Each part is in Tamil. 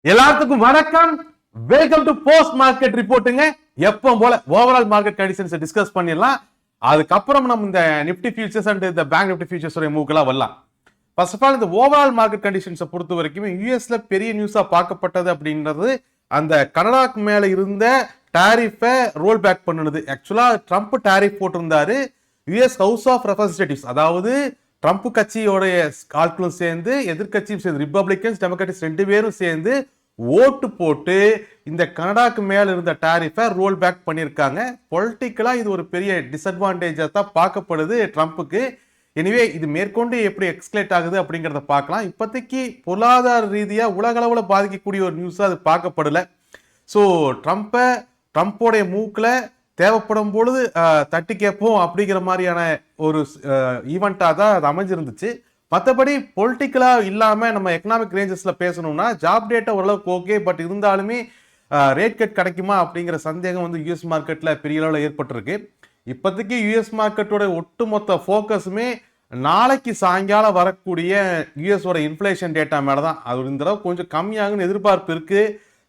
எல்லாத்துக்கும் வணக்கம். வெல்கம் டு போஸ்ட் மார்க்கெட் ரிப்போர்ட்டுங்க. எப்பவும் போல ஓவரால் மார்க்கெட் கண்டிஷன்ஸ் டிஸ்கஸ் பண்ணிடலாம். அதுக்கப்புறம் நம்ம இந்த நிப்டி ஃபியூச்சர்ஸ் அண்ட் இந்த பேங்க் நிப்டி ஃபியூச்சர்ஸ் மூக்கெல்லாம் வரலாம். ஃபர்ஸ்ட் ஆஃப் ஆல் இந்த ஓவரால் மார்க்கெட் கண்டிஷன்ஸை பொறுத்த வரைக்கும் யூஎஸ்ல பெரிய நியூஸா பார்க்கப்பட்டது அப்படின்றது அந்த கனடாக்கு மேல இருந்த டாரிஃபை ரோல் பேக் பண்ணுது. ஆக்சுவலா ட்ரம்ப் டாரிஃப் போட்டிருந்தாரு. யுஎஸ் ஹவுஸ் ஆஃப் ரெப்ரசன்டேட்டிவ்ஸ், அதாவது ட்ரம்ப் கட்சியோடைய ஆட்களும் சேர்ந்து எதிர்கட்சியும் சேர்ந்து ரிப்பப்ளிகன்ஸ் டெமோக்ராட்டிக்ஸ் ரெண்டு பேரும் சேர்ந்து ஓட்டு போட்டு இந்த கனடாக்கு மேல இருந்த டாரிஃபை ரோல் பேக் பண்ணியிருக்காங்க. பொலிட்டிக்கலா இது ஒரு பெரிய டிஸ்அட்வான்டேஜா தான் பார்க்கப்படுது ட்ரம்ப்புக்கு. எனிவே இது மேற்கொண்டு எப்படி எக்ஸ்கலேட் ஆகுது அப்படிங்கிறத பார்க்கலாம். இப்போதைக்கு பொருளாதார ரீதியா உலக அளவில் பாதிக்கக்கூடிய ஒரு நியூஸா அது பார்க்கப்படல. ஸோ ட்ரம்ப்போடைய மூக்கில் தேவைப்படும் பொழுது தட்டி கேட்போம் அப்படிங்கிற மாதிரியான ஒரு ஈவெண்ட்டாக தான் அது அமைஞ்சிருந்துச்சு. மற்றபடி பொலிட்டிக்கலா இல்லாமல் நம்ம எக்கனாமிக் ரேஞ்சஸ்ல பேசணும்னா ஜாப் டேட்டா ஓரளவுக்கு ஓகே. பட் இருந்தாலுமே ரேட் கட் கிடைக்குமா அப்படிங்கிற சந்தேகம் வந்து யூஎஸ் மார்க்கெட்ல பெரிய அளவில் ஏற்பட்டிருக்கு. இப்போதைக்கு யூஎஸ் மார்க்கெட்டோட ஒட்டுமொத்த ஃபோக்கஸுமே நாளைக்கு சாயங்காலம் வரக்கூடிய யூஎஸோட இன்ஃப்ளேஷன் டேட்டா மேலே தான். அது இந்த தடவை கொஞ்சம் கம்மியாகுன்னு எதிர்பார்ப்பு இருக்கு.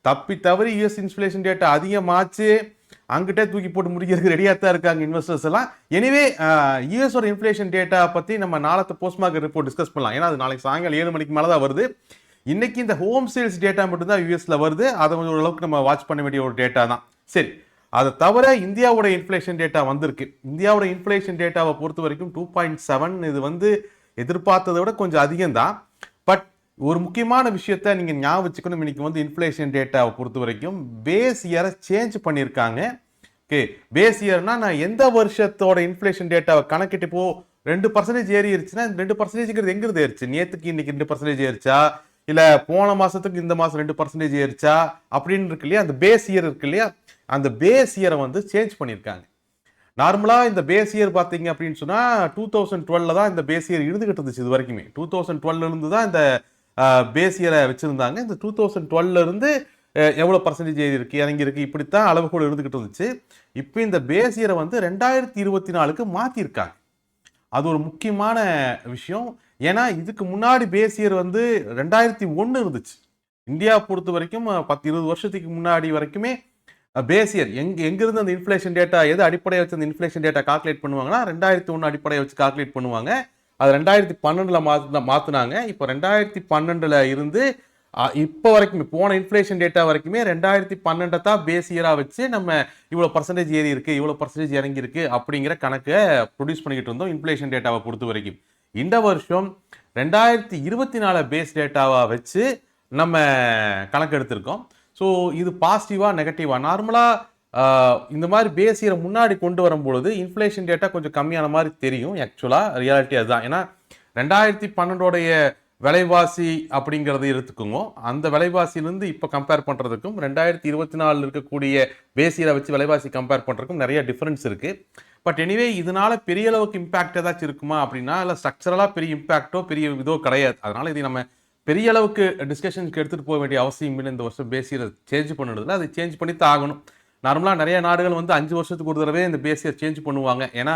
தப்பி தவறி யூஎஸ் இன்ஃப்ளேஷன் டேட்டா அதிகமாச்சு அங்கிட்டே தூக்கி போட்டு முடிக்கிறதுக்கு ரெடியாக தான் இருக்காங்க இன்வெஸ்டர்ஸ் எல்லாம். எனிவே யூஎஸோட இன்ஃப்ளேஷன் டேட்டா பற்றி நம்ம நாளത്തെ போஸ்ட் மார்க்கெட் ரிப்போர்ட் டிஸ்கஸ் பண்ணலாம். ஏன்னா அது நாளைக்கு சாயங்காலம் 7 மணிக்கு மேலே தான் வருது. இன்னைக்கு இந்த ஹோம் சேல்ஸ் டேட்டா மட்டும் தான் யூஎஸ்ல வருது. அதை ஓரளவுக்கு நம்ம வாட்ச் பண்ண வேண்டிய ஒரு டேட்டா தான். சரி, அதை தவிர இந்தியாவோட இன்ஃப்ளேஷன் டேட்டா வந்திருக்கு. இந்தியாவோட இன்ஃப்ளேஷன் டேட்டாவை பொறுத்த வரைக்கும் 2.7. இது வந்து எதிர்பார்த்ததை விட கொஞ்சம் அதிகம் தான். பட் ஒரு முக்கியமான விஷயத்த நீங்க ஞாபகம் வச்சுக்கணும். இன்னைக்கு வந்து இன்ஃப்ளேஷன் டேட்டாவை பொறுத்த வரைக்கும் பேஸ் இயரை சேஞ்ச் பண்ணியிருக்காங்க. ஓகே, பேஸ் இயர்னா நான் எந்த வருஷத்தோட இன்ஃப்ளேஷன் டேட்டாவை கணக்கிட்டு இப்போ 2% ஏறிடுச்சுன்னா 2% எங்கிருந்து ஏறிச்சு? நேற்றுக்கு இன்னைக்கு 2% ஏறிச்சா, இல்ல போன மாசத்துக்கு இந்த மாசம் 2% ஏறிச்சா அப்படின்னு இருக்கு இல்லையா? அந்த பேஸ் இயர் இருக்கு இல்லையா? அந்த பேஸ் இயரை வந்து சேஞ்ச் பண்ணியிருக்காங்க. நார்மலா இந்த பேஸ் இயர் பார்த்தீங்க அப்படின்னு சொன்னா 2012 தான் இந்த பேஸ் இயர் இருந்துகிட்டு இருந்துச்சு. இது வரைக்குமே 2012 இருந்து தான் இந்த பேஸ் இயரை வச்சிருந்தாங்க. இந்த 2012 இருந்து எவ்வளவு பர்சன்டேஜ் இருக்கு இறங்கி இருக்கு இப்படித்தான் அளவுகோல் இருந்துகிட்டு இருந்துச்சு. இப்போ இந்த பேஸ் இயரை வந்து 2024க்கு மாத்திருக்காங்க. அது ஒரு முக்கியமான விஷயம். ஏன்னா இதுக்கு முன்னாடி பேஸ் இயர் வந்து 2001 இருந்துச்சு. இந்தியா பொறுத்த வரைக்கும் 10-20 வருஷத்துக்கு முன்னாடி வரைக்குமே பேஸ் இயர் எங்கிருந்து அந்த இன்ஃப்ளேஷன் டேட்டா எது அடிப்படையை வச்சு அந்த இன்ஃப்ளேஷன் டேட்டா கால்குலேட் பண்ணுவாங்கன்னா 2001 அடிப்படையை வச்சு கால்குலேட் பண்ணுவாங்க. அது 2012 மாத்தினாங்க. இப்போ 2012 இருந்து இப்போ வரைக்கும் போன இன்ஃப்ளேஷன் டேட்டா வரைக்குமே 2012 தான் பேஸ் இயரா வச்சு நம்ம இவ்வளவு பர்சன்டேஜ் ஏறி இருக்கு இவ்வளவு பர்சன்டேஜ் இறங்கி இருக்கு அப்படிங்கிற கணக்கை ப்ரொடியூஸ் பண்ணிக்கிட்டு இருந்தோம் இன்ஃப்ளேஷன் டேட்டாவை பொறுத்த வரைக்கும். இந்த வருஷம் 2024 பேஸ் டேட்டாவா வச்சு நம்ம கணக்கு எடுத்திருக்கோம். ஸோ இது பாசிட்டிவா நெகட்டிவா? நார்மலா இந்த மாதிரி பேஸ் இயரை முன்னாடி கொண்டு வரும்பொழுது இன்ஃப்ளேஷன் டேட்டா கொஞ்சம் கம்மியான மாதிரி தெரியும். ஆக்சுவலா ரியாலிட்டி அதுதான். ஏன்னா 2012 விலைவாசி அப்படிங்கிறது எடுத்துக்கோங்க. அந்த விலைவாசியிலிருந்து இப்போ கம்பேர் பண்ணுறதுக்கும் 2024 இருக்கக்கூடிய பேஸ் இயரை வச்சு விலைவாசி கம்பேர் பண்ணுறதுக்கும் நிறைய டிஃப்ரென்ஸ் இருக்கு. பட் எனிவே இதனால பெரிய அளவுக்கு இம்பாக்ட் ஏதாச்சும் இருக்குமா அப்படின்னா இல்லை ஸ்ட்ரக்சரலாக பெரிய இம்பாக்டோ பெரிய இதோ கிடையாது. அதனால இதை நம்ம பெரிய அளவுக்கு டிஸ்கஷனுக்கு எடுத்துகிட்டு போக வேண்டிய அவசியம் இல்லை. இந்த வருஷம் பேஸ் இயரை சேஞ்ச் பண்ணுறதுல அதை சேஞ்ச் பண்ணி தான் ஆகணும். நார்மலாக நிறைய நாடுகள் வந்து 5 வருஷத்துக்கு ஒரு தடவை இந்த பேஸ் இயர் சேஞ்ச் பண்ணுவாங்க. ஏன்னா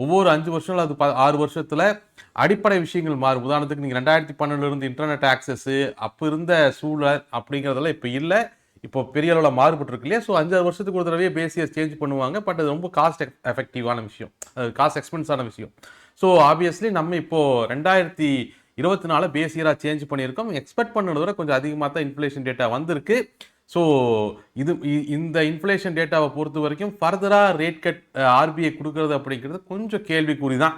ஒவ்வொரு 5 வருஷம் அது 6 வருஷத்துல அடிப்படை விஷயங்கள் மாறும். உதாரணத்துக்கு நீங்க 2012 இருந்து இன்டர்நெட் ஆக்சஸ் அப்போ இருந்த சூழல் அப்படிங்கிறதெல்லாம் இப்போ இல்லை. இப்போ பெரிய அளவில் மாறுபட்டு இருக்கு இல்லையா? ஸோ 5 வருஷத்துக்கு ஒரு தடவையே பேஸ் இயர் சேஞ்ச் பண்ணுவாங்க. பட் அது ரொம்ப காஸ்ட் எஃபெக்டிவான விஷயம், காஸ்ட் எக்ஸ்பென்ஸான விஷயம். ஸோ ஆப்வியஸ்லி நம்ம இப்போ 2024 பேஸ் இயராக சேஞ்ச் பண்ணியிருக்கோம். எக்ஸ்பெக்ட் பண்ணதை விட கொஞ்சம் அதிகமாக தான் இன்ஃப்ளேஷன் டேட்டா வந்திருக்கு. ஸோ இந்த இன்ஃப்ளேஷன் டேட்டாவை பொறுத்த வரைக்கும் ஃபர்தராக ரேட் கட் ஆர்பிஐ கொடுக்கறது அப்படிங்கிறது கொஞ்சம் கேள்விக்குறி தான்.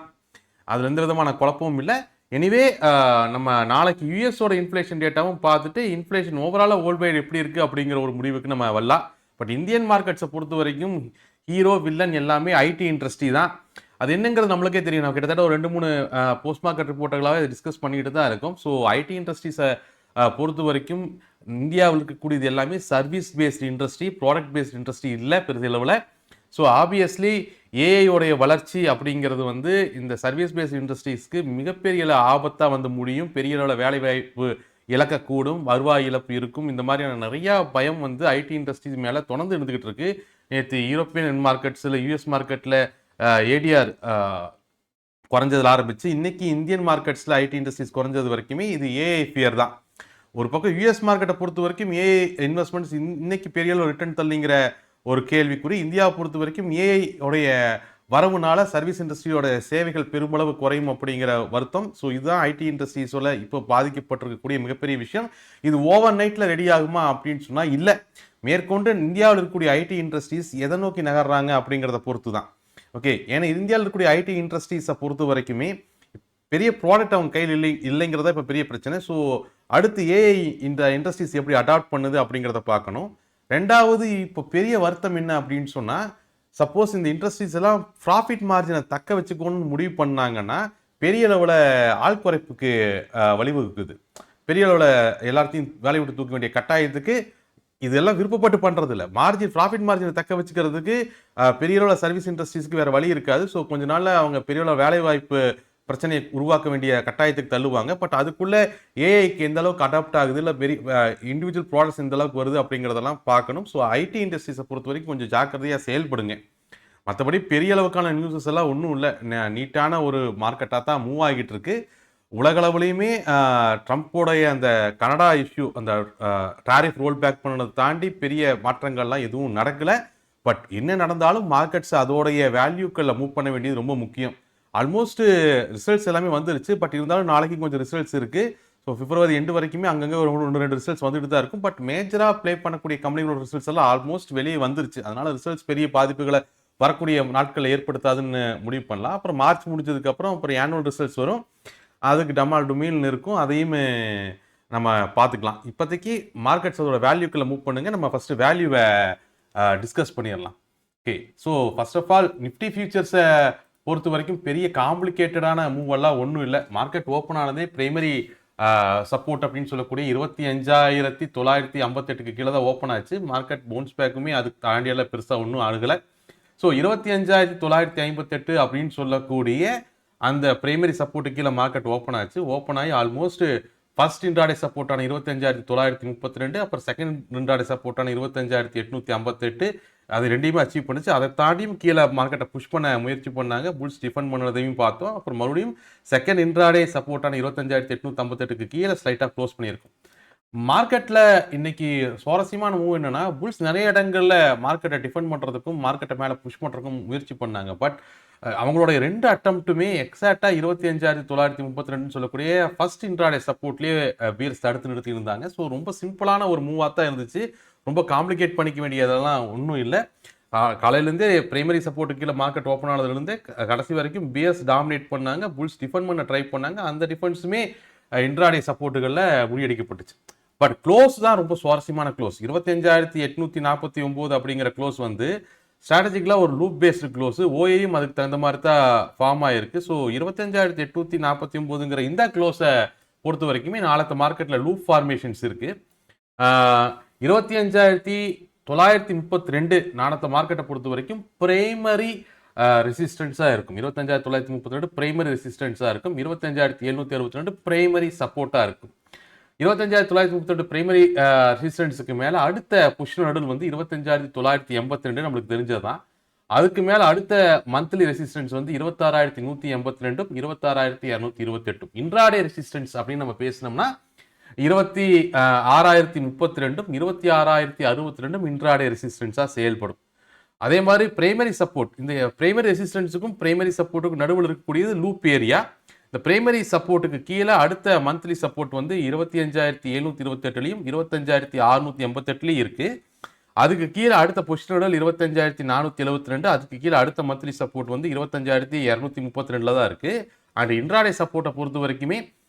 அதில் எந்த விதமான குழப்பமும் இல்லை. எனிவே நம்ம நாளைக்கு யூஎஸோட இன்ஃப்ளேஷன் டேட்டாவும் பார்த்துட்டு இன்ஃப்ளேஷன் ஓவராலாக வேர்ல்ட் வைடு எப்படி இருக்குது அப்படிங்கிற ஒரு முடிவுக்கு நம்ம வரலாம். பட் இந்தியன் மார்க்கெட்ஸை பொறுத்த வரைக்கும் ஹீரோ வில்லன் எல்லாமே ஐடி இண்டஸ்ட்ரி தான். அது என்னங்கிறது நம்மளுக்கே தெரியும். நம்ம கிட்டத்தட்ட ஒரு 2-3 போஸ்ட் மார்க்கெட் ரிப்போர்ட்டுகளாகவே டிஸ்கஸ் பண்ணிக்கிட்டு தான் இருக்கும். ஸோ ஐடி இண்டஸ்ட்ரீஸை பொறுத்த வரைக்கும் இந்தியாவில் இருக்கக்கூடியது எல்லாமே service paste industry, product based industry இல்லை பெருசளவில். ஸோ ஆப்வியஸ்லி ஏஐயோடைய வளர்ச்சி அப்படிங்கிறது வந்து இந்த சர்வீஸ் பேஸ்ட் இண்டஸ்ட்ரீஸ்க்கு மிகப்பெரிய ஆபத்தாக வந்து முடியும். பெரிய அளவில் வேலை வாய்ப்பு இழக்கக்கூடும், வருவாய் இழப்பு இருக்கும். இந்த மாதிரியான நிறையா பயம் வந்து ஐடி இண்டஸ்ட்ரீஸ் மேலே தொடர்ந்து இருந்துகிட்டு இருக்கு. நேற்று யூரோப்பியன் மார்க்கெட்ஸில் யூஎஸ் மார்க்கெட்டில் ஏடிஆர் குறைஞ்சதில் ஆரம்பிச்சு இன்னைக்கு இந்தியன் மார்க்கெட்ஸில் ஐடி இண்டஸ்ட்ரீஸ் குறைஞ்சது வரைக்குமே இது ஏஐ ஃபியர் தான். ஒரு பக்கம் யூஎஸ் மார்க்கெட்டை பொறுத்த வரைக்கும் ஏஐ இன்வெஸ்ட்மெண்ட்ஸ் இன்னைக்கு பெரிய அளவு ரிட்டர்ன் தள்ளிங்கிற ஒரு கேள்விக்குறி. இந்தியாவை பொறுத்த வரைக்கும் ஏஐ உடைய வரவுனால சர்வீஸ் இண்டஸ்ட்ரியோட சேவைகள் பெருமளவு குறையும் அப்படிங்கிற வருத்தம். ஸோ இதுதான் ஐடி இண்டஸ்ட்ரீஸோட இப்போ பாதிக்கப்பட்டிருக்கக்கூடிய மிகப்பெரிய விஷயம். இது ஓவர் நைட்ல ரெடி ஆகுமா அப்படின்னு சொன்னா இல்லை. மேற்கொண்டு இந்தியாவில் இருக்கக்கூடிய ஐடி இண்டஸ்ட்ரீஸ் எதை நோக்கி நகர்றாங்க அப்படிங்கிறத பொறுத்து தான். ஓகே, ஏன்னா இந்தியாவில் இருக்கக்கூடிய ஐடி இண்டஸ்ட்ரீஸை பொறுத்த வரைக்குமே பெரிய ப்ராடக்ட் அவங்க கையில் இல்லைங்கிறத இப்போ பெரிய பிரச்சனை. ஸோ அடுத்து ஏஐ இந்த இண்டஸ்ட்ரீஸ் எப்படி அடாப்ட் பண்ணுது அப்படிங்கிறத பார்க்கணும். ரெண்டாவது இப்போ பெரிய வருத்தம் என்ன அப்படின்னு சொன்னால், சப்போஸ் இந்த இண்டஸ்ட்ரீஸ் எல்லாம் ப்ராஃபிட் மார்ஜினை தக்க வச்சுக்கணும்னு முடிவு பண்ணாங்கன்னா பெரிய அளவில் ஆள் குறைப்புக்கு வழிவகுக்குது. பெரிய அளவில் எல்லாத்தையும் வேலையை விட்டு தூக்க வேண்டிய கட்டாயத்துக்கு இதெல்லாம் விருப்பப்பட்டு பண்றது இல்லை. ப்ராஃபிட் மார்ஜினை தக்க வச்சுக்கிறதுக்கு பெரிய அளவில் சர்வீஸ் இண்டஸ்ட்ரீஸ்க்கு வேற வழி இருக்காது. ஸோ கொஞ்ச நாள்ல அவங்க பெரிய அளவு வேலை வாய்ப்பு பிரச்சனையை உருவாக்க வேண்டிய கட்டாயத்துக்கு தள்ளுவாங்க. பட் அதுக்குள்ள ஏஐக்கு எந்த அளவுக்கு அடாப்ட் ஆகுது, இல்லை இண்டிவிஜுவல் ப்ராடக்ட்ஸ் எந்த அளவுக்கு வருது அப்படிங்கிறதெல்லாம் பார்க்கணும். ஸோ ஐடி இண்டஸ்ட்ரீஸை பொறுத்த வரைக்கும் கொஞ்சம் ஜாக்கிரதையாக செயல்படுங்க. மற்றபடி பெரிய அளவுக்கான நியூஸஸ் எல்லாம் ஒன்றும் இல்லை. நீட்டான ஒரு மார்க்கெட்டாக தான் மூவ் ஆகிட்டு இருக்கு. உலகளவுலையுமே ட்ரம்ப்போடைய அந்த கனடா இஷ்யூ, அந்த டாரிஃப் ரோல் பேக் பண்ணதை தாண்டி பெரிய மாற்றங்கள்லாம் எதுவும் நடக்கலை. பட் என்ன நடந்தாலும் மார்க்கெட்ஸ் அதோடைய வேல்யூக்களில் மூவ் பண்ண வேண்டியது ரொம்ப முக்கியம். ஆல்மோஸ்ட் ரிசல்ட்ஸ் எல்லாமே வந்துருச்சு. பட் இருந்தாலும் நாளைக்கு கொஞ்சம் ரிசல்ட்ஸ் இருக்கு. ஸோ பிப்ரவரி எண்டு வரைக்குமே அங்கங்கே ஒரு 1-2 ரிசல்ட்ஸ் வந்துட்டு தான் இருக்கும். பட் மேஜராக ப்ளே பண்ணக்கூடிய கம்பெனிகளோட ரிசல்ட்ஸ் எல்லாம் ஆல்மோஸ்ட் வெளியே வந்துருச்சு. அதனால ரிசல்ட்ஸ் பெரிய பாதிப்புகளை வரக்கூடிய நாட்களில் ஏற்படுத்தாதுன்னு முடிவு பண்ணலாம். அப்புறம் மார்ச் முடிஞ்சதுக்கு அப்புறம் ஆனுவல் ரிசல்ட்ஸ் வரும். அதுக்கு டமால் டுமீல்னு இருக்கும். அதையும் நம்ம பார்த்துக்கலாம். இப்போதைக்கு மார்க்கெட்ஸ் அதோட வேல்யூக்களை மூவ் பண்ணுங்க. நம்ம ஃபர்ஸ்ட் வேல்யூவை டிஸ்கஸ் பண்ணிடலாம். Okay, so first of all nifty ஃபியூச்சர்ஸை பொறுத்த வரைக்கும் பெரிய காம்ப்ளிகேட்டடான மூவ் எல்லாம் ஒன்றும் இல்லை. மார்க்கெட் ஓப்பன் ஆனதே பிரைமரி சப்போர்ட் அப்படின்னு சொல்லக்கூடிய 25,958க்கு கீழே தான் ஓப்பன் ஆச்சு. மார்க்கெட் பவுன்ஸ் பேக்குமே அதுக்கு தாண்டியெல்லாம் பெருசாக ஒன்றும் அணுகலை. ஸோ 25,958 அப்படின்னு சொல்லக்கூடிய அந்த பிரைமரி சப்போர்ட்டு கீழே மார்க்கெட் ஓப்பன் ஆச்சு. ஓப்பன் ஆகி ஆல்மோஸ்ட் ஃபர்ஸ்ட் இன்ட்ராடே சப்போர்ட்டான 25,932, அப்புறம் செகண்ட் இன்ட்ராடே சப்போர்ட்டான 25,858, அது ரெண்டையுமே அச்சீவ் பண்ணுச்சு. அதை தாண்டியும் கீழே மார்க்கெட்டை புஷ் பண்ண முயற்சி பண்ணாங்க. புல்ஸ் டிஃபெண்ட் பண்ணதையும் பார்த்தோம். அப்புறம் மறுபடியும் செகண்ட் இன்ட்ராடே சப்போர்ட்டான 25,858க்கு கீழே ஸ்லைட்டாக க்ளோஸ் பண்ணியிருக்கும். மார்க்கெட்டில் இன்னைக்கு சுவாரஸ்யமான மூவ் என்னன்னா, புல்ஸ் நிறைய இடங்களில் மார்க்கெட்டை டிஃபெண்ட் பண்ணுறதுக்கும் மார்க்கெட்டை மேலே புஷ் பண்ணுறதுக்கும் முயற்சி பண்ணாங்க. பட் அவங்களுடைய 2 அட்டம்ப்ட்டுமே எக்ஸாக்டா 25,932 சொல்லக்கூடிய ஃபர்ஸ்ட் இன்ட்ராடே சப்போர்ட்லேயே பீர்ஸ் தடுத்து நிறுத்தி இருந்தாங்க. ஸோ ரொம்ப சிம்பிளான ஒரு மூவாக தான் இருந்துச்சு. ரொம்ப காம்ப்ளிகேட் பண்ணிக்க வேண்டியதெல்லாம் ஒன்றும் இல்லை. காலையிலேருந்தே பிரைமரி சப்போர்ட்டு கீழே மார்க்கெட் ஓப்பன் ஆனதுலேருந்தே கடைசி வரைக்கும் பிஎஸ் டாமினேட் பண்ணாங்க. புல்ஸ் டிஃபெண்ட் பண்ண ட்ரை பண்ணாங்க. அந்த டிஃபென்ஸுமே இன்ட்ராடே சப்போர்ட்டுகளில் முறியடிக்கப்பட்டுச்சு. பட் க்ளோஸ் தான் ரொம்ப சுவாரஸ்யமான க்ளோஸ். 25,849 அப்படிங்கிற க்ளோஸ் வந்து ஸ்ட்ராட்டஜிக்கலாக ஒரு லூப் பேஸ்டு க்ளோஸு. ஓஏயும் அதுக்கு தகுந்த மாதிரி தான் ஃபார்ம் ஆகிருக்கு. ஸோ 25,849ங்கிற இந்த க்ளோஸை பொறுத்த வரைக்குமே நாளைக்கு மார்க்கெட்டில் லூப் ஃபார்மேஷன்ஸ் இருக்குது. 25,932 நாளைக்கு மார்க்கெட்டை பொறுத்த வரைக்கும் பிரைமரி ரெசிஸ்டன்ஸாக இருக்கும். 25,932 பிரைமரி ரெசிஸ்டன்ஸாக இருக்கும். 25,762 பிரைமரி சப்போர்ட்டாக இருக்கும். 25,932 பிரைமரி ரெசிஸ்டன்ஸுக்கு மேலே அடுத்த புஷ் நடுவில் வந்து 25,982 நம்மளுக்கு தெரிஞ்சதுதான். அதுக்கு மேலே அடுத்த மந்த்லி ரெசிஸ்டன்ஸ் வந்து 26,182, 26,228. இன்ட்ராடே ரெசிஸ்டன்ஸ் அப்படின்னு நம்ம பேசினோம்னா 26,032, 26,062 இன்ட்ராடே ரெசிஸ்டன்ஸாக செயல்படும். அதே மாதிரி பிரைமரி சப்போர்ட், இந்த பிரைமரி ரெசிஸ்டன்ஸுக்கும் பிரைமரி சப்போர்ட்டுக்கும் நடுவில் இருக்கக்கூடியது லூப் ஏரியா. இந்த பிரைமரி சப்போர்ட்டுக்கு கீழே அடுத்த மந்த்லி சப்போர்ட் வந்து 25,728லையும் 25,688லையும் இருக்கு. அதுக்கு கீழே அடுத்த பொசிஷனோட 25,472, அதுக்கு கீழே அடுத்த மந்த்லி சப்போர்ட் வந்து 25,232 தான் இருக்கு. அண்ட் இன்ட்ராடே சப்போர்ட்டை பொறுத்த வரைக்குமே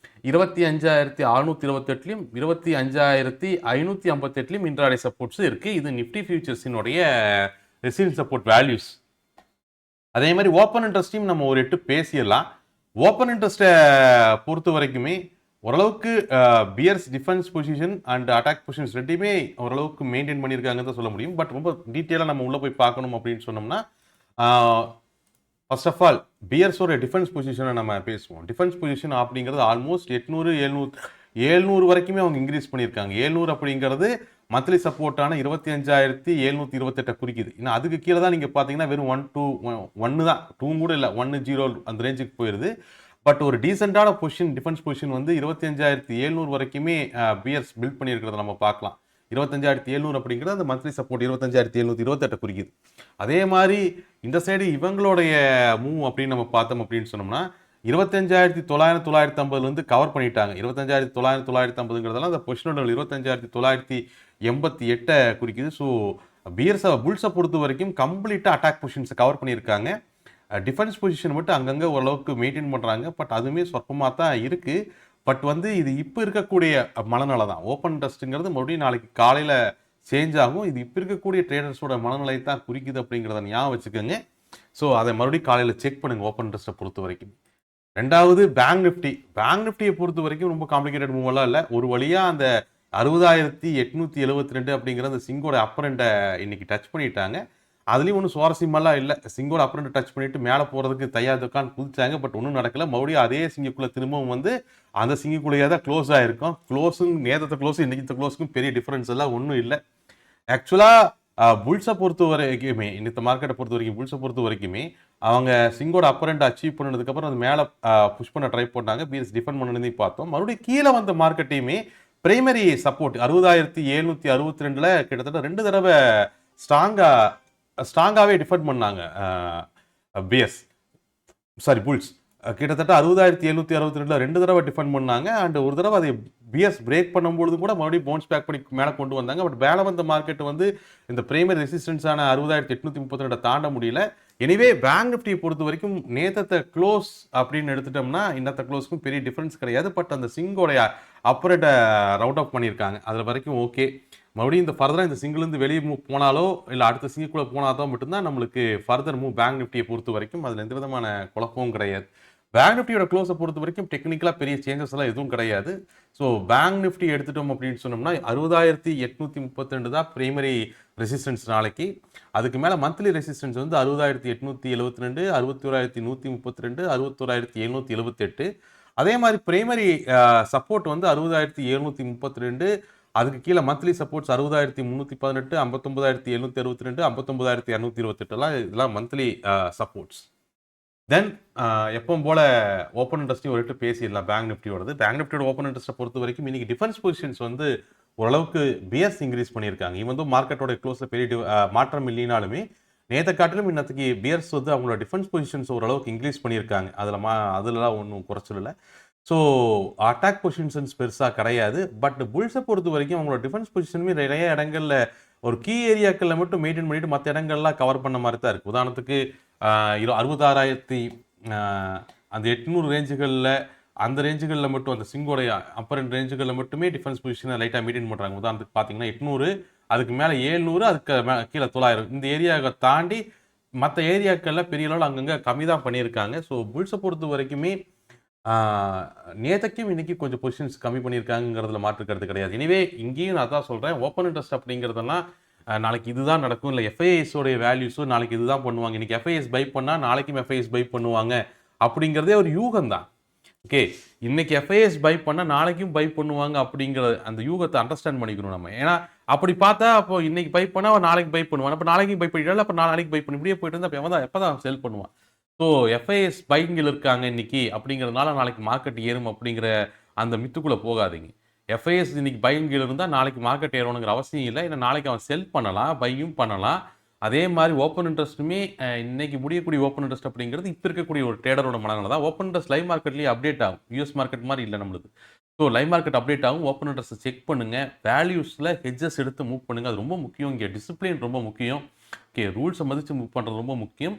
25,628லையும் 25,558லையும் இன்ட்ராடே சப்போர்ட்ஸ் இருக்கு. இது நிஃப்டி ஃபியூச்சர்ஸினுடைய ரெசிஸ்டன்ஸ் சப்போர்ட் வேல்யூஸ். அதே மாதிரி ஓப்பன் இன்ட்ரெஸ்டையும் நம்ம ஒரு 8 பேசிடலாம். ஓப்பன் இன்ட்ரெஸ்ட்டை பொறுத்த வரைக்குமே ஓரளவுக்கு peers defence position and attack positions ரெண்டுமே ஓரளவுக்கு மெயின்டைன் பண்ணியிருக்காங்கன்னு தான் சொல்ல முடியும். பட் ரொம்ப டீட்டெயிலாக நம்ம உள்ளே போய் பார்க்கணும் அப்படின்னு சொன்னோம்னா, ஃபர்ஸ்ட் ஆஃப் ஆல் பியர்ஸோட டிஃபென்ஸ் பொசிஷனை நம்ம பேசுவோம். டிஃபென்ஸ் பொசிஷன் அப்படிங்கிறது ஆல்மோஸ்ட் 800, 700 வரைக்குமே அவங்க இன்க்ரீஸ் பண்ணியிருக்காங்க. 700 அப்படிங்கிறது மந்த்லி சப்போர்ட்டான 25,728 குறிக்குது. ஏன்னா அதுக்கு கீழே தான் நீங்கள் பார்த்தீங்கன்னா வெறும் 1 தான், 2 கூட இல்லை, 1-0 அந்த ரேஞ்சுக்கு போயிடுது. பட் ஒரு டீசெண்டான பொசிஷன், டிஃபென்ஸ் பொசிஷன் வந்து 25,700 வரைக்குமே பியர்ஸ் பில்ட் பண்ணியிருக்கிறத நம்ம பார்க்கலாம். 25,700 அப்படிங்கிறது அந்த மந்த்லி சப்போர்ட் 25,728 குறிக்குது. அதே மாதிரி இந்த சைடு இவங்களுடைய மூவ் அப்படின்னு நம்ம பார்த்தோம் அப்படின்னு சொன்னோம்னா 25,900 கவர் பண்ணிட்டாங்க. 25,900 அந்த பொசிஷனோட 25,988 குறிக்குது. ஸோ புல்ஸை பொறுத்த வரைக்கும் கம்ப்ளீட்டாக அட்டாக் பொசிஷன்ஸை கவர் பண்ணியிருக்காங்க. டிஃபென்ஸ் பொசிஷன் மட்டும் அங்கங்கே ஓரளவுக்கு மெயின்டைன் பண்ணுறாங்க. பட் அதுவுமே சொற்பமாக தான் இருக்குது. பட் வந்து இது இப்போ இருக்கக்கூடிய மனநிலை தான். ஓப்பன் இன்ட்ரெஸ்ட்டுங்கிறது மறுபடியும் நாளைக்கு காலையில் சேஞ்ச் ஆகும். இது இப்போ இருக்கக்கூடிய ட்ரேடர்ஸோட மனநிலை தான் குறிக்குது அப்படிங்கிறத ஞாபகம் வச்சுக்கோங்க. ஸோ அதை மறுபடியும் காலையில் செக் பண்ணுங்கள் ஓப்பன் இன்ட்ரெஸ்ட்டை பொறுத்த வரைக்கும். ரெண்டாவது பேங்க் நிஃப்டியை பொறுத்த வரைக்கும் ரொம்ப காம்ப்ளிகேட்டட் மூவெல்லாம் இல்லை. ஒரு வழியாக அந்த 60,872 அப்படிங்கிற அந்த சிங்கோட அப்பரண்ட்டை இன்னைக்கு டச் பண்ணிட்டாங்க. அதுலேயும் ஒன்றும் சுவாரஸ்யமெல்லாம் இல்லை. சிங்கோட அப்பரண்ட்டை டச் பண்ணிட்டு மேலே போகிறதுக்கு தயார் இருக்கான்னு குதிச்சாங்க. பட் ஒன்றும் நடக்கல. மறுபடியும் அதே சிங்கக்குள்ளே திரும்பவும் வந்து அந்த சிங்கக்குள்ளேயே தான் க்ளோஸ் ஆகிருக்கும். க்ளோஸும் நேரத்தை க்ளோஸும் இன்னைக்கு க்ளோஸுக்கும் பெரிய டிஃப்ரென்ஸ் எல்லாம் ஒன்றும் இல்லை. ஆக்சுவலாக புல்ஸை பொறுத்த வரைக்குமே இந்த மார்க்கெட்டை பொறுத்த வரைக்கும் புல்ஸை பொறுத்த வரைக்குமே அவங்க சிங்கோட அப்பரண்ட் அச்சீவ் பண்ணதுக்கப்புறம் அது மேலே புஷ் பண்ண ட்ரை பண்ணாங்க. பிஎஸ் டிஃபெண்ட் பண்ணி பார்த்தோம். மறுபடியும் கீழே வந்த மார்க்கெட்டையுமே பிரைமரி சப்போர்ட் 60,762 கிட்டத்தட்ட 2 தடவை ஸ்ட்ராங்காகவே டிஃபெண்ட் பண்ணாங்க புல்ஸ். கிட்டத்தட்ட 60,762 2 தடவை டிஃபெண்ட் பண்ணாங்க. அண்ட் ஒரு தடவை அதை பிஎஸ் பிரேக் பண்ணும்பொழுது கூட மறுபடியும் பவுன்ஸ் பேக் பண்ணி மேலே கொண்டு வந்தாங்க. பட் மேலே வந்த மார்க்கெட் வந்து இந்த பிரைமரி ரெசிஸ்டன்ஸான 60,832 தாண்ட முடியல. எனிவே பேங்க் நிஃப்டியை பொறுத்த வரைக்கும் நேத்தத்தை க்ளோஸ் அப்படின்னு எடுத்துட்டோம்னா இன்னத்த க்ளோஸ்க்கும் பெரிய டிஃபரன்ஸ் கிடையாது. பட் அந்த சிங்கோடைய அப்பரேட்டை ரவுண்ட் ஆஃப் பண்ணியிருக்காங்க. அதில் வரைக்கும் ஓகே. மறுபடியும் இந்த ஃபர்தராக இந்த சிங்கிலேருந்து வெளியே மூவ் போனாலோ இல்லை அடுத்த சிங்குக்குள்ளே போனாலோ மட்டும்தான் நம்மளுக்கு ஃபர்தர் மூவ் பேங்க் நிஃப்டியை பொறுத்த வரைக்கும் அதில் எந்த விதமான குழப்பமும் கிடையாது. பேங்க் நிஃப்டியோட க்ளோஸை பொறுத்த வரைக்கும் டெக்னிக்கலாக பெரிய சேஞ்சஸ் எல்லாம் எதுவும் கிடையாது. ஸோ பேங்க் நிஃப்டி எடுத்துட்டோம் அப்படின்னு சொன்னோம்னா 60,832 தான் பிரைமரி ரெசிஸ்டன்ஸ் நாளைக்கு. அதுக்கு மேலே மந்த்லி ரெசிஸ்டன்ஸ் வந்து 60,872, 61,132, 61,778. அதே மாதிரி பிரைமரி சப்போர்ட் வந்து 60,732. அதுக்கு கீழே மந்த்லி சப்போர்ட்ஸ் 60,318, 59,762, 59,228 இதெல்லாம் மந்த்லி சப்போர்ட்ஸ். தென் எப்பவும் போல ஓப்பன் இன்ட்ரெஸ்ட்டையும் ஒரு பேசிடலாம். பேங்க் நிஃப்டியோடது. பேங்க் நிஃப்டியோட ஓப்பன் இன்ட்ரெஸ்ட்டை பொறுத்த வரைக்கும் இன்னைக்கு டிஃபென்ஸ் பொசிஷன்ஸ் வந்து ஓரளவுக்கு பிஎஸ் இன்க்ரீஸ் பண்ணியிருக்காங்க. இவன் வந்து மார்க்கெட்டோட க்ளோஸில் பெரிய மாற்றம் இல்லைனாலுமே நேற்றை காட்டிலும் இன்னத்துக்கு பியர்ஸ் வந்து அவங்களோட டிஃபென்ஸ் பொசிஷன்ஸ் ஓரளவுக்கு இன்க்ரீஸ் பண்ணியிருக்காங்க. அதுலலாம் ஒன்றும் குறைச்சல் இல்லை. ஸோ அட்டாக் பொசிஷன்ஸ் பெருசாக கிடையாது. பட் புல்ஸை பொறுத்த வரைக்கும் அவங்களோட டிஃபென்ஸ் பொசிஷனுமே நிறைய இடங்களில் ஒரு கீ ஏரியாக்களில் மட்டும் மெயின்டைன் பண்ணிட்டு மற்ற இடங்கள்லாம் கவர் பண்ண மாதிரி தான் இருக்குது. உதாரணத்துக்கு 66,800 ரேஞ்சுகளில் அந்த ரேஞ்சுகளில் மட்டும் அந்த சிங்கோடைய அப்பரண்ட் ரேஞ்சுகளில் மட்டுமே டிஃபென்ஸ் பொசிஷனை லைட்டாக மெயின்டைன் பண்ணுறாங்க. உதாரணத்துக்கு பார்த்தீங்கன்னா 800, அதுக்கு மேலே 700, அதுக்கு கீழே 900. இந்த ஏரியாவை தாண்டி மற்ற ஏரியாக்களில் பெரிய அளவில் அங்கங்கே கம்மி தான் பண்ணியிருக்காங்க. ஸோ புல்ஸை பொறுத்த வரைக்குமே நேற்றுக்கும் இன்னைக்கு கொஞ்சம் பொசிஷன்ஸ் கம்மி பண்ணியிருக்காங்கிறதுல மாற்றுக்கிறது கிடையாது. எனவே இங்கேயும் நான் தான் சொல்கிறேன், ஓப்பன் இன்ட்ரெஸ்ட் அப்படிங்கிறதெல்லாம் நாளைக்கு இதுதான் நடக்கும், இல்லை எஃப்ஐஎஸோடைய வேல்யூஸும் நாளைக்கு இதுதான் பண்ணுவாங்க, இன்னைக்கு எஃப்ஐஎஸ் பை பண்ணால் நாளைக்கும் எஃப்ஐஎஸ் பை பண்ணுவாங்க அப்படிங்கிறதே ஒரு யூகம் தான். ஓகே, இன்னைக்கு எஃப்ஐஎஸ் பை பண்ணால் நாளைக்கும் பை பண்ணுவாங்க அப்படிங்கிற அந்த யூகத்தை அண்டர்ஸ்டாண்ட் பண்ணிக்கணும் நம்ம. ஏன்னா அப்படி பார்த்தா அப்போ இன்னைக்கு பை பண்ணால் அவன் நாளைக்கு பை பண்ணுவான், அப்போ நாளைக்கும் பை பண்ணிட்டாலும் அப்போ நாளைக்கு பை பண்ணி இப்படியே போயிட்டு இருந்தால் எப்போ தான் செல் பண்ணுவான். ஸோ எஃப்ஐஎஸ் பைங்கில் இருக்காங்க இன்னைக்கு அப்படிங்கிறதுனால நாளைக்கு மார்க்கெட் ஏறும் அப்படிங்கிற அந்த மித்துக்குள்ளே போகாதீங்க. எஃப்ஐஎஸ் இன்னைக்கு பைங்கில் இருந்தால் நாளைக்கு மார்க்கெட் ஏறணுங்கிற அவசியம் இல்லை. ஏன்னா நாளைக்கு அவன் செல் பண்ணலாம், பையும் பண்ணலாம். அதே மாதிரி ஓப்பன் இன்ட்ரெஸ்ட்டுமே இன்னைக்கு முடியக்கூடிய ஓப்பன் இன்ட்ரெஸ்ட் அப்படிங்கிறது இப்போ இருக்கக்கூடிய ஒரு ட்ரேடரோட மனநிலை தான். ஓப்பன் இன்ட்ரெஸ்ட் லைவ் மார்க்கெட்லேயே அப்டேட் ஆகும். யூஎஸ் மார்க்கெட் மாதிரி இல்லை நம்மளுக்கு. ஸோ லைவ் மார்க்கெட் அப்டேட் ஆகும். ஓப்பன் இன்ட்ரெஸ்ட்டை செக் பண்ணுங்கள். வேல்யூஸில் ஹெட்ஜஸ் எடுத்து மூவ் பண்ணுங்கள். அது ரொம்ப முக்கியம். இங்கே டிசிப்ளின் ரொம்ப முக்கியம். ஓகே, ரூல்ஸை மதித்து மூவ் பண்ணுறது ரொம்ப முக்கியம்.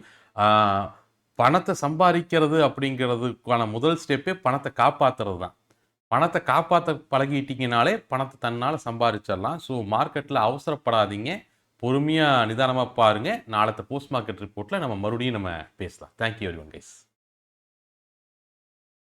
பணத்தை சம்பாதிக்கிறது அப்படிங்கிறதுக்கான முதல் ஸ்டெப்பே பணத்தை காப்பாற்றுறது தான். பணத்தை காப்பாற்ற பழகிட்டீங்கனாலே பணத்தை தன்னால் சம்பாதிச்சிடலாம். ஸோ மார்க்கெட்டில் அவசரப்படாதீங்க, பொறுமையாக நிதானமாக பாருங்கள். நாளைத்த போஸ்ட் மார்க்கெட் ரிப்போர்ட்டில் நம்ம மறுபடியும் பேசலாம். Thank you everyone guys.